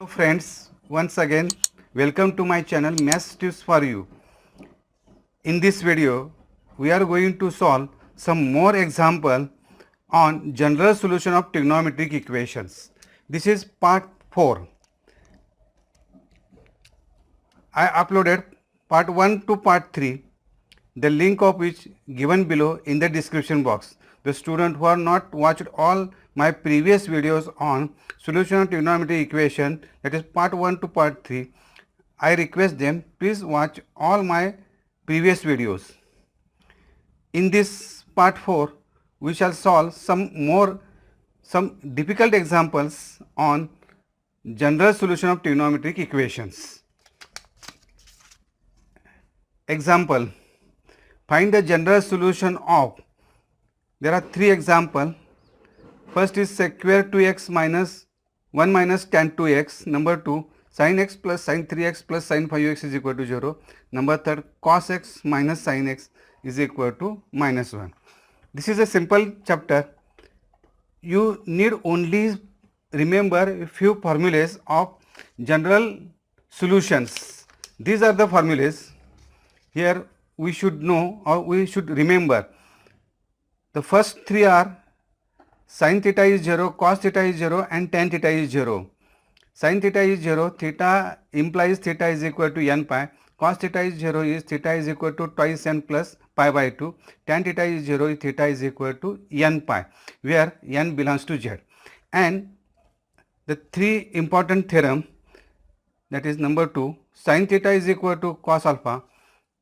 Hello friends, once again welcome to my channel Maths Tips for You. In this video we are going to solve some more example on general solution of trigonometric equations. This is part 4. I uploaded part 1 to part 3, the link of which given below in the description box. The students who are not watched all my previous videos on solution of trigonometric equation, that is part 1 to part 3, I request them please watch all my previous videos. In this part 4 we shall solve some difficult examples on general solution of trigonometric equations. Example, find the general solution of, there are three examples. First is sec square 2x minus 1 minus tan 2x. Number 2, sin x plus sin 3x plus sin 5x is equal to 0. Number 3, cos x minus sin x is equal to minus 1. This is a simple chapter. You need only remember a few formulas of general solutions. These are the formulas. Here we should know or we should remember. The first three are sin theta is 0, cos theta is 0 and tan theta is 0. Sin theta is 0, theta implies theta is equal to n pi. Cos theta is 0 is theta is equal to twice n plus pi by 2. Tan theta is 0 is theta is equal to n pi, where n belongs to z. And the three important theorem, that is number 2, sin theta is equal to cos alpha,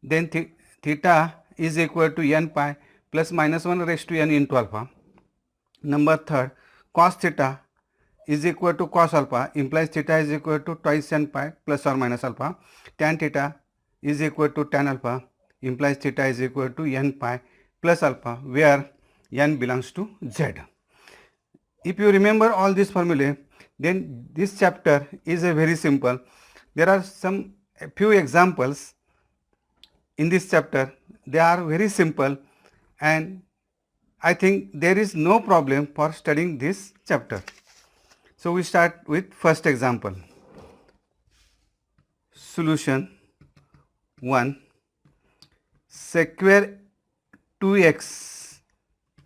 then theta is equal to n pi plus minus 1 raised to n into alpha. Number 3, cos theta is equal to cos alpha implies theta is equal to twice n pi plus or minus alpha. Tan theta is equal to tan alpha implies theta is equal to n pi plus alpha, where n belongs to z. If you remember all these formulae, then this chapter is a very simple. There are a few examples in this chapter. They are very simple and I think there is no problem for studying this chapter. So we start with first example. Solution 1. Sec square 2x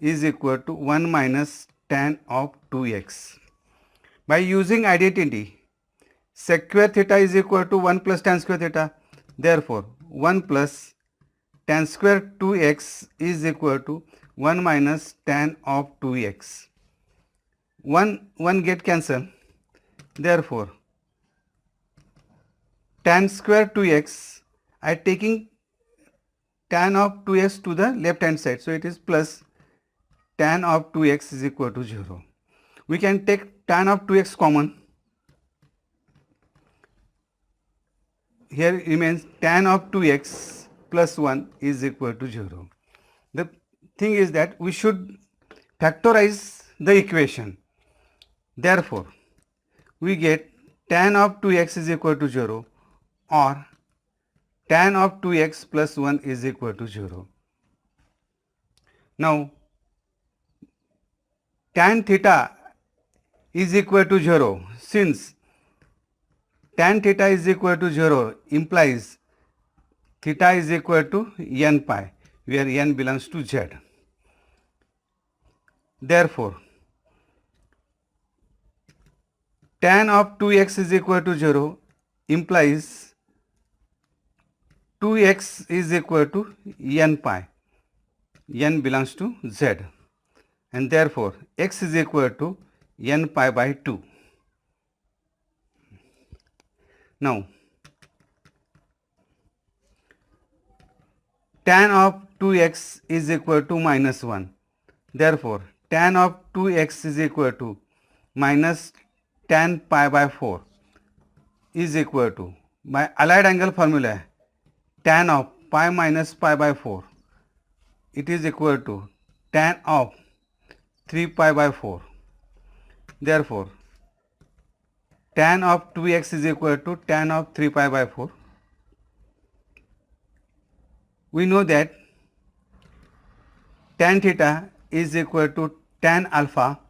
is equal to 1 minus tan of 2x. By using identity, sec square theta is equal to 1 plus tan square theta. Therefore, 1 plus tan square 2x is equal to 1 minus tan of 2x. 1 get cancelled. Therefore, tan square 2x, I am taking tan of 2x to the left hand side. So, it is plus tan of 2x is equal to 0. We can take tan of 2x common. Here remains tan of 2x plus 1 is equal to 0. The thing is that we should factorize the equation. Therefore, we get tan of 2x is equal to 0 or tan of 2x plus 1 is equal to 0. Now, tan theta is equal to 0. Since tan theta is equal to 0 implies theta is equal to n pi, where n belongs to z. Therefore, tan of 2x is equal to 0 implies 2x is equal to n pi, n belongs to z, and therefore x is equal to n pi by 2. Now, tan of 2x is equal to minus 1. Therefore, tan of 2x is equal to minus tan pi by 4 is equal to, by allied angle formula, tan of pi minus pi by 4, it is equal to tan of 3 pi by 4. Therefore, tan of 2x is equal to tan of 3 pi by 4. We know that tan theta is equal to tan alpha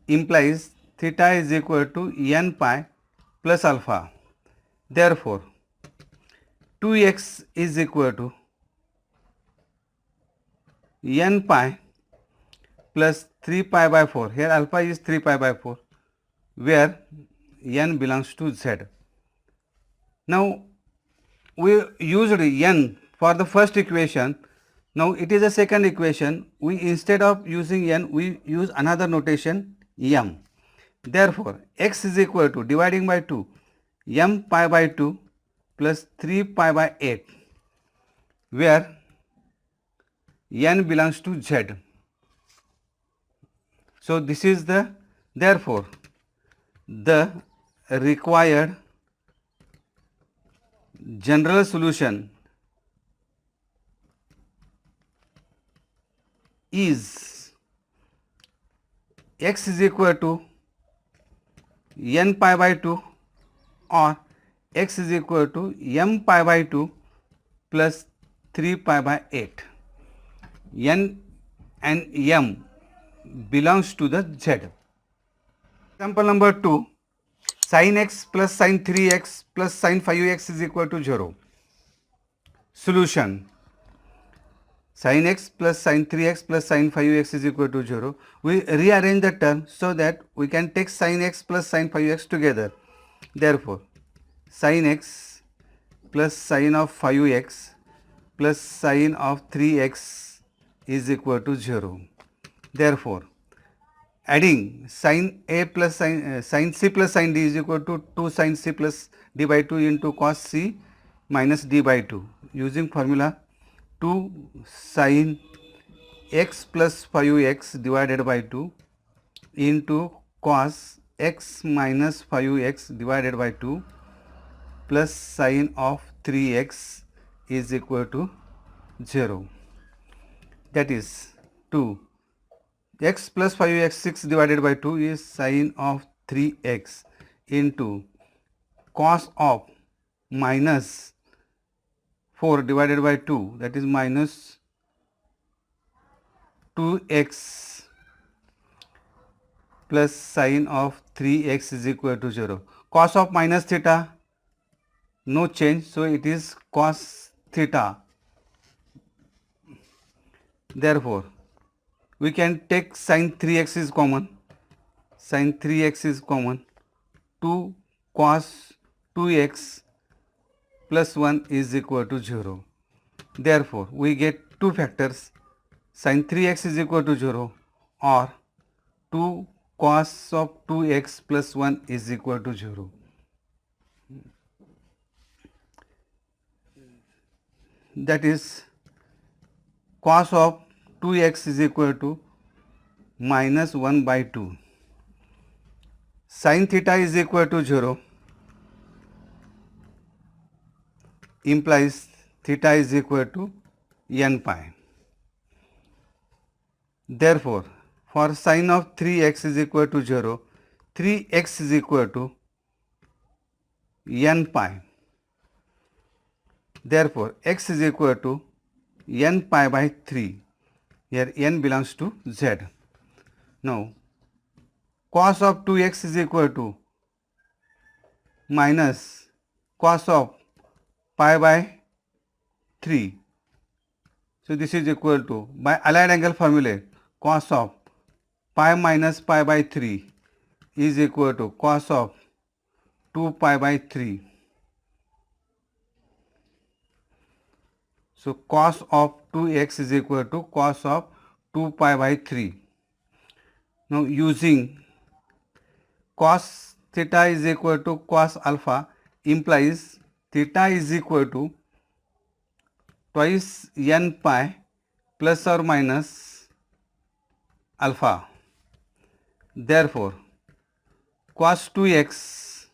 implies theta is equal to n pi plus alpha. Therefore, 2x is equal to n pi plus 3 pi by 4. Here alpha is 3 pi by 4, where n belongs to z. Now, we used n for the first equation. Now, it is a second equation. We, instead of using n, we use another notation m. Therefore, x is equal to, dividing by 2, m pi by 2 plus 3 pi by 8, where n belongs to z. So, this is the, therefore, the required general solution is x is equal to n pi by 2 or x is equal to m pi by 2 plus 3 pi by 8. N and m belongs to the z. Example number 2, sin x plus sin 3x plus sin 5x is equal to 0. Solution: sin x plus sin 3x plus sin 5x is equal to 0. We rearrange the term so that we can take sin x plus sin 5x together. Therefore, sin x plus sin of 5x plus sin of 3x is equal to 0. Therefore, adding sin a plus sin c plus sin d is equal to 2 sin c plus d by 2 into cos c minus d by 2, using formula 2 sin x plus 5x divided by 2 into cos x minus 5x divided by 2 plus sin of 3x is equal to 0. That is 2. X plus 5x 6 divided by 2 is sin of 3x into cos of minus 4 divided by 2, that is minus 2x plus sin of 3x is equal to 0. Cos of minus theta, no change, so it is cos theta. Therefore, we can take sin 3x is common. Sin 3x is common. 2 cos 2x plus 1 is equal to 0. Therefore, we get two factors, sin 3x is equal to 0 or 2 cos of 2x plus 1 is equal to 0. That is, cos of 2x is equal to minus 1 by 2. Sin theta is equal to 0 implies theta is equal to n pi. Therefore, for sin of 3x is equal to 0, 3x is equal to n pi. Therefore, x is equal to n pi by 3. Here n belongs to z. Now, cos of 2x is equal to minus cos of pi by 3. So, this is equal to, by allied angle formula, cos of pi minus pi by 3 is equal to cos of 2 pi by 3. So, cos of 2x is equal to cos of 2 pi by 3. Now, using cos theta is equal to cos alpha implies theta is equal to twice n pi plus or minus alpha. Therefore, cos 2x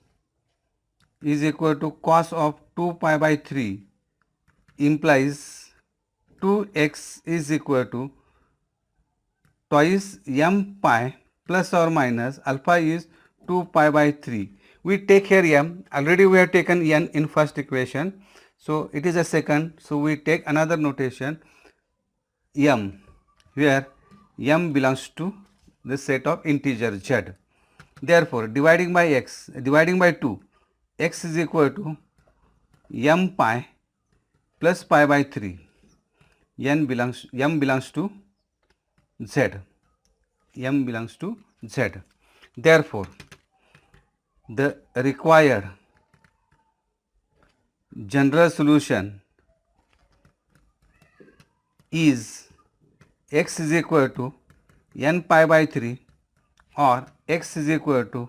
is equal to cos of 2 pi by 3 implies 2x is equal to twice m pi plus or minus alpha is 2 pi by 3. We take here m, already we have taken n in first equation, so it is a second, so we take another notation m, where m belongs to the set of integer z. Therefore, dividing by 2, x is equal to m pi plus pi by 3. M belongs to z. M belongs to z. Therefore, the required general solution is x is equal to n pi by 3 or x is equal to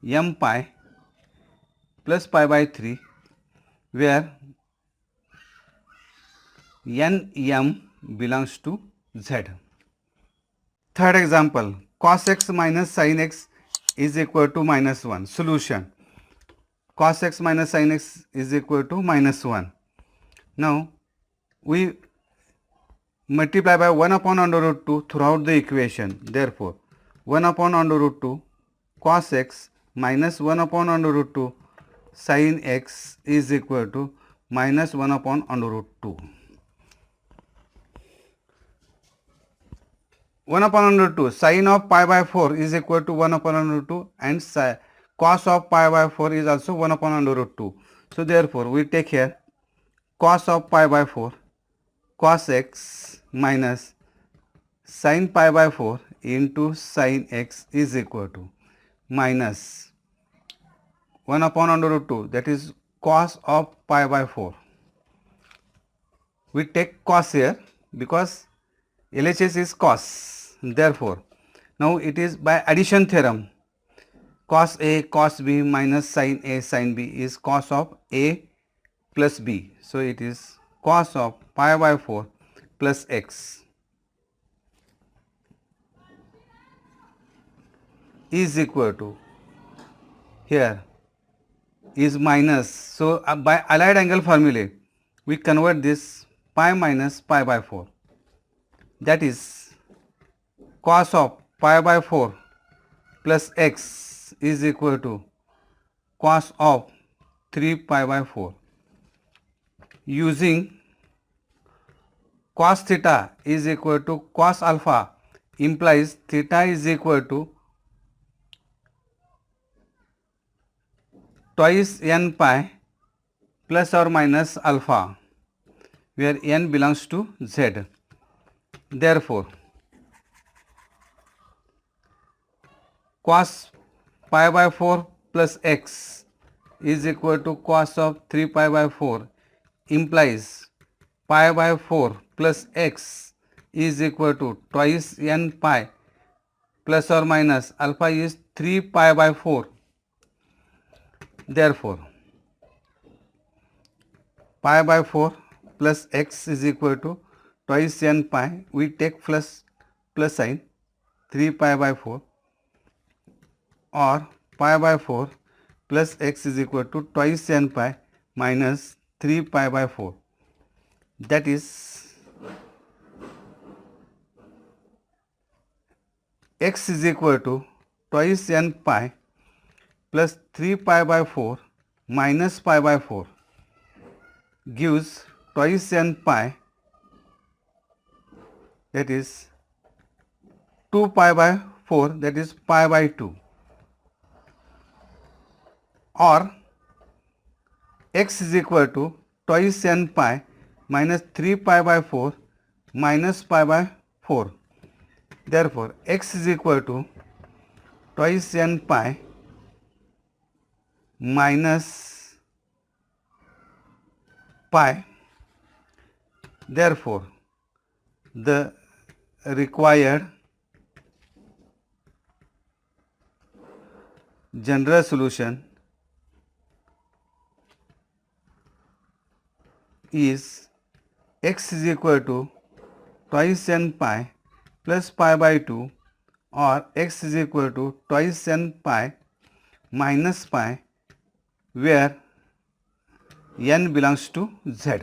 m pi plus pi by 3, where n m belongs to z. Third example, cos x minus sin x is equal to minus 1. Solution, cos x minus sin x is equal to minus 1. Now, we multiply by 1 upon under root 2 throughout the equation. Therefore, 1 upon under root 2 cos x minus 1 upon under root 2 sin x is equal to minus 1 upon under root 2. 1 upon under root 2 sin of pi by 4 is equal to 1 upon under root 2 and cos of pi by 4 is also 1 upon under root 2. So, therefore, we take here cos of pi by 4 cos x minus sin pi by 4 into sin x is equal to minus 1 upon under root 2, that is cos of pi by 4. We take cos here because LHS is cos. Therefore, now it is by addition theorem, cos A cos B minus sin A sin B is cos of A plus B. So, it is cos of pi by 4 plus x is equal to, here is minus. So, by allied angle formulae we convert this pi minus pi by 4, that is cos of pi by 4 plus x is equal to cos of 3 pi by 4. Using cos theta is equal to cos alpha implies theta is equal to twice n pi plus or minus alpha, where n belongs to z. Therefore, cos pi by 4 plus x is equal to cos of 3 pi by 4 implies pi by 4 plus x is equal to twice n pi plus or minus alpha is 3 pi by 4. Therefore, pi by 4 plus x is equal to twice n pi, we take plus sign 3 pi by 4, or pi by 4 plus x is equal to twice n pi minus 3 pi by 4, that is x is equal to twice n pi plus 3 pi by 4 minus pi by 4 gives twice n pi, that is 2 pi by 4, that is pi by 2, or x is equal to twice n pi minus 3 pi by 4 minus pi by 4. Therefore, x is equal to twice n pi minus pi. Therefore, the required general solution is x is equal to twice n pi plus pi by 2, or x is equal to twice n pi minus pi, where n belongs to z.